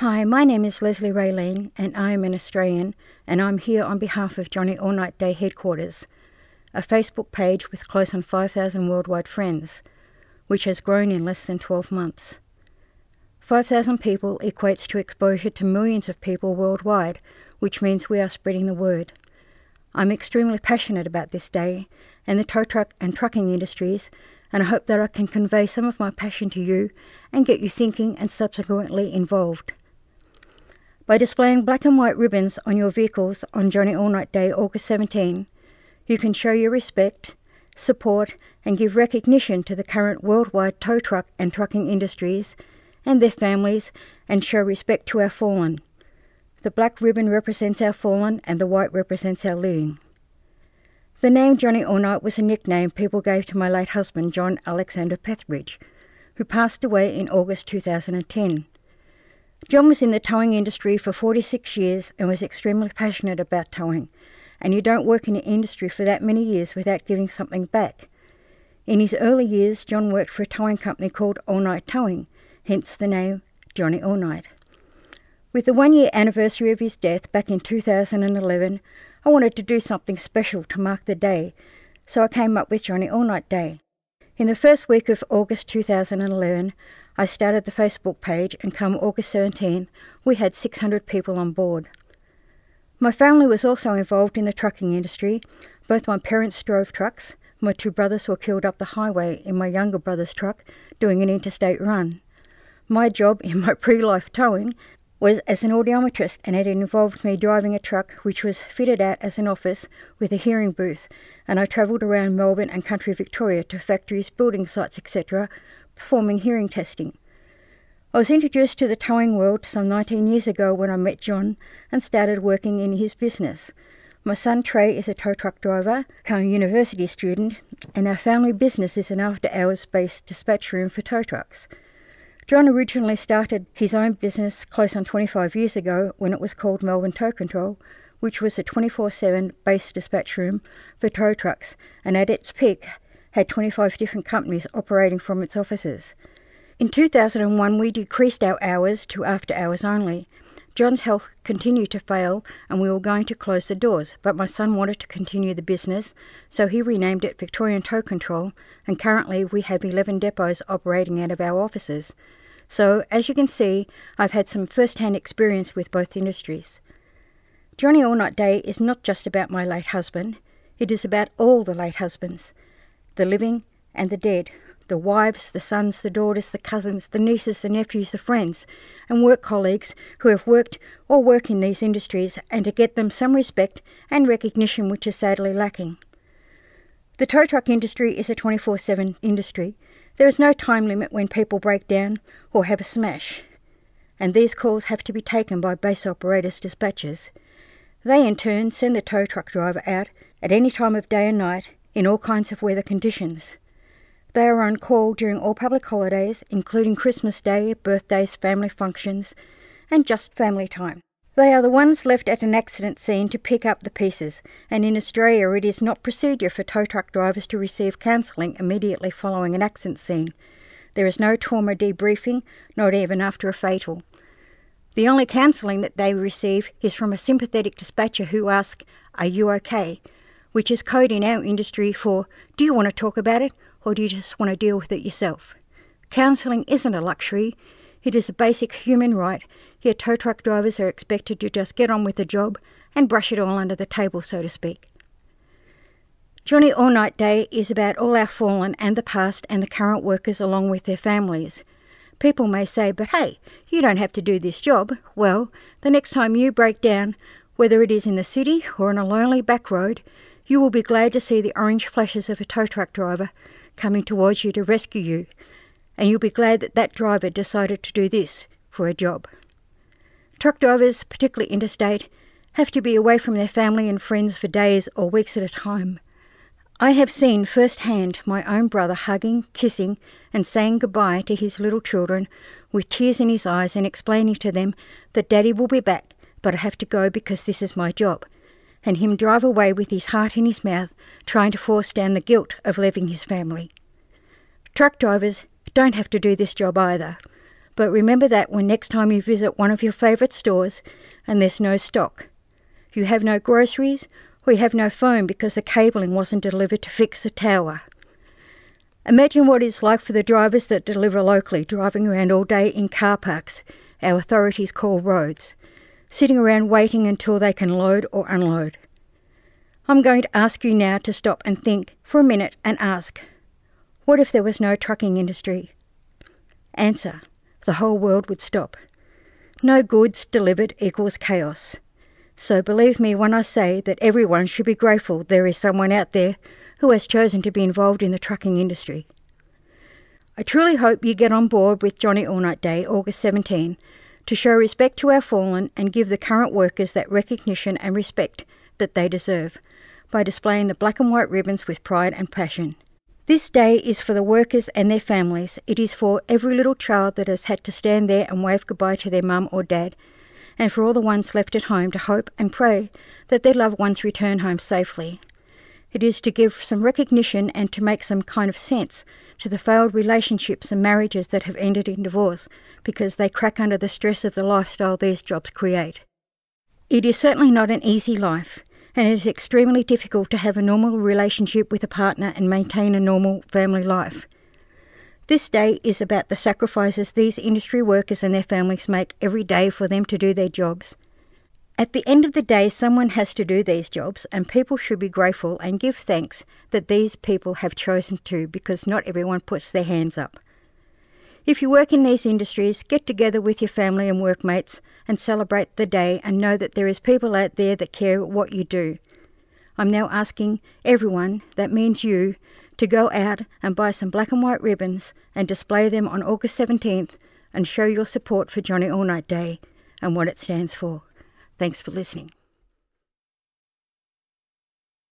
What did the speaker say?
Hi, my name is Leslie Raylene and I am an Australian, and I'm here on behalf of Johnnyallnyteheadquarters, a Facebook page with close on 5,000 worldwide friends, which has grown in less than 12 months. 5,000 people equates to exposure to millions of people worldwide, which means we are spreading the word. I'm extremely passionate about this day and the tow truck and trucking industries, and I hope that I can convey some of my passion to you and get you thinking and subsequently involved. By displaying black and white ribbons on your vehicles on Johnny Allnyte Day, August 17, you can show your respect, support and give recognition to the current worldwide tow truck and trucking industries and their families, and show respect to our fallen. The black ribbon represents our fallen and the white represents our living. The name Johnny Allnyte was a nickname people gave to my late husband, John Alexander Pethridge, who passed away in August 2010. John was in the towing industry for 46 years and was extremely passionate about towing, and you don't work in an industry for that many years without giving something back. In his early years, John worked for a towing company called Allnyte Towing, hence the name Johnny Allnyte. With the 1-year anniversary of his death back in 2011, I wanted to do something special to mark the day, so I came up with Johnny Allnyte Day. In the first week of August 2011, I started the Facebook page, and come August 17, we had 600 people on board. My family was also involved in the trucking industry. Both my parents drove trucks. My 2 brothers were killed up the highway in my younger brother's truck doing an interstate run. My job in my pre-life towing was as an audiometrist, and it involved me driving a truck which was fitted out as an office with a hearing booth, and I travelled around Melbourne and country Victoria to factories, building sites, etc., performing hearing testing. I was introduced to the towing world some 19 years ago when I met John and started working in his business. My son Trey is a tow truck driver, a university student, and our family business is an after-hours based dispatch room for tow trucks. John originally started his own business close on 25 years ago when it was called Melbourne Tow Control, which was a 24/7 base dispatch room for tow trucks, and at its peak had 25 different companies operating from its offices. In 2001, we decreased our hours to after hours only. John's health continued to fail and we were going to close the doors, but my son wanted to continue the business, so he renamed it Victorian Tow Control, and currently we have 11 depots operating out of our offices. So, as you can see, I've had some first-hand experience with both industries. Johnny Allnyte Day is not just about my late husband, it is about all the late husbands, the living and the dead, the wives, the sons, the daughters, the cousins, the nieces, the nephews, the friends, and work colleagues who have worked or work in these industries, and to get them some respect and recognition which is sadly lacking. The tow truck industry is a 24/7 industry. There is no time limit when people break down or have a smash, and these calls have to be taken by base operators dispatchers. They in turn send the tow truck driver out at any time of day and night in all kinds of weather conditions. They are on call during all public holidays, including Christmas Day, birthdays, family functions, and just family time. They are the ones left at an accident scene to pick up the pieces, and in Australia it is not procedure for tow truck drivers to receive counselling immediately following an accident scene. There is no trauma debriefing, not even after a fatal. The only counselling that they receive is from a sympathetic dispatcher who asks, "Are you okay?" which is code in our industry for, "Do you want to talk about it, or do you just want to deal with it yourself?" Counselling isn't a luxury, it is a basic human right, yet tow truck drivers are expected to just get on with the job and brush it all under the table, so to speak. Johnny Allnyte Day is about all our fallen and the past and the current workers along with their families. People may say, "But hey, you don't have to do this job." Well, the next time you break down, whether it is in the city or on a lonely back road, you will be glad to see the orange flashes of a tow truck driver coming towards you to rescue you, and you'll be glad that that driver decided to do this for a job. Truck drivers, particularly interstate, have to be away from their family and friends for days or weeks at a time. I have seen firsthand my own brother hugging, kissing, and saying goodbye to his little children with tears in his eyes and explaining to them that Daddy will be back, but I have to go because this is my job, and him drive away with his heart in his mouth, trying to force down the guilt of leaving his family. Truck drivers don't have to do this job either. But remember that when next time you visit one of your favourite stores and there's no stock. You have no groceries, or you have no phone because the cabling wasn't delivered to fix the tower. Imagine what it's like for the drivers that deliver locally, driving around all day in car parks our authorities call roads, sitting around waiting until they can load or unload. I'm going to ask you now to stop and think for a minute and ask, what if there was no trucking industry? Answer, the whole world would stop. No goods delivered equals chaos. So believe me when I say that everyone should be grateful there is someone out there who has chosen to be involved in the trucking industry. I truly hope you get on board with Johnny Allnyte Day, August 17, to show respect to our fallen and give the current workers that recognition and respect that they deserve by displaying the black and white ribbons with pride and passion. This day is for the workers and their families. It is for every little child that has had to stand there and wave goodbye to their mum or dad, and for all the ones left at home to hope and pray that their loved ones return home safely. It is to give some recognition and to make some kind of sense to the failed relationships and marriages that have ended in divorce because they crack under the stress of the lifestyle these jobs create. It is certainly not an easy life, and it is extremely difficult to have a normal relationship with a partner and maintain a normal family life. This day is about the sacrifices these industry workers and their families make every day for them to do their jobs. At the end of the day, someone has to do these jobs, and people should be grateful and give thanks that these people have chosen to, because not everyone puts their hands up. If you work in these industries, get together with your family and workmates and celebrate the day and know that there is people out there that care what you do. I'm now asking everyone, that means you, to go out and buy some black and white ribbons and display them on August 17th and show your support for Johnny Allnyte Day and what it stands for. Thanks for listening.